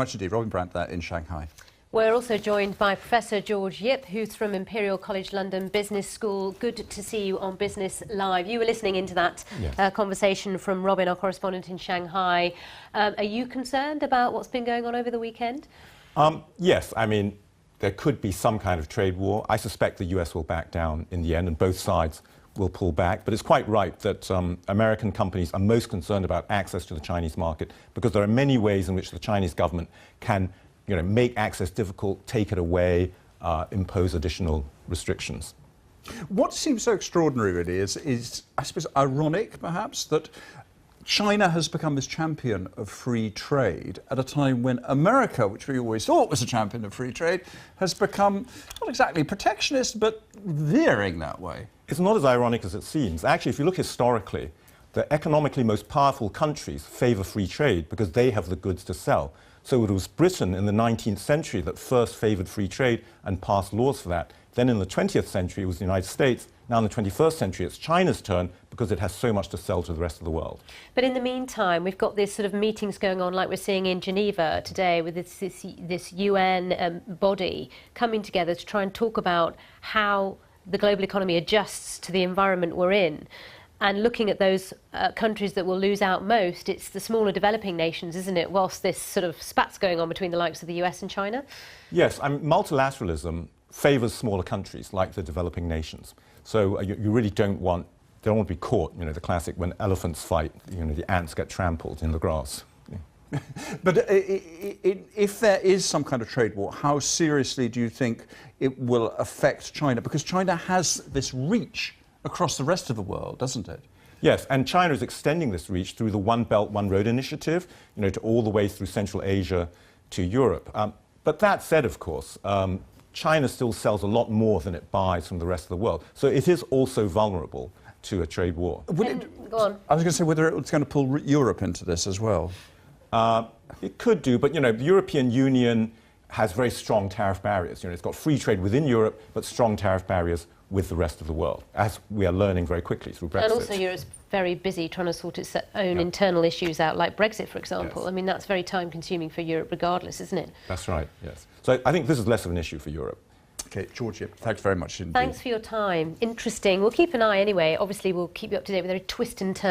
much indeed. Robin Brandt there in Shanghai. We're also joined by Professor George Yip, who's from Imperial College London Business School. Good to see you on Business Live. You were listening into that conversation from Robin, our correspondent in Shanghai. Are you concerned about what's been going on over the weekend? Yes, I mean, there could be some kind of trade war. I suspect the US will back down in the end, and both sides will pull back. But it's quite right that American companies are most concerned about access to the Chinese market, because there are many ways in which the Chinese government can make access difficult, take it away, impose additional restrictions. What seems so extraordinary really is, I suppose, ironic perhaps, that China has become this champion of free trade at a time when America, which we always thought was a champion of free trade, has become not exactly protectionist, but veering that way. It's not as ironic as it seems. Actually, if you look historically, the economically most powerful countries favour free trade because they have the goods to sell. So it was Britain in the 19th century that first favoured free trade and passed laws for that. Then in the 20th century, it was the United States. Now in the 21st century, it's China's turn because it has so much to sell to the rest of the world. But in the meantime, we've got these sort of meetings going on like we're seeing in Geneva today with this UN body coming together to try and talk about how the global economy adjusts to the environment we're in. And looking at those countries that will lose out most, it's the smaller developing nations, isn't it, whilst this sort of spat's going on between the likes of the US and China? Yes, multilateralism favours smaller countries like the developing nations. So you really don't want to be caught, the classic when elephants fight, the ants get trampled in the grass. Yeah. But if there is some kind of trade war, how seriously do you think it will affect China? Because China has this reach across the rest of the world, doesn't it? Yes, and China is extending this reach through the One Belt, One Road initiative, to all the way through Central Asia to Europe. But that said, of course, China still sells a lot more than it buys from the rest of the world. So it is also vulnerable to a trade war. Go on. I was going to say whether it's going to pull Europe into this as well. It could do, but the European Union has very strong tariff barriers. It's got free trade within Europe, but strong tariff barriers with the rest of the world, as we are learning very quickly through Brexit. And also Europe's very busy trying to sort its own internal issues out, like Brexit, for example. Yes. I mean, that's very time-consuming for Europe regardless, isn't it? That's right, yes. So I think this is less of an issue for Europe. OK, George Yip, thanks very much indeed. Thanks for your time. Interesting. We'll keep an eye anyway. Obviously, we'll keep you up to date with every twist and turn.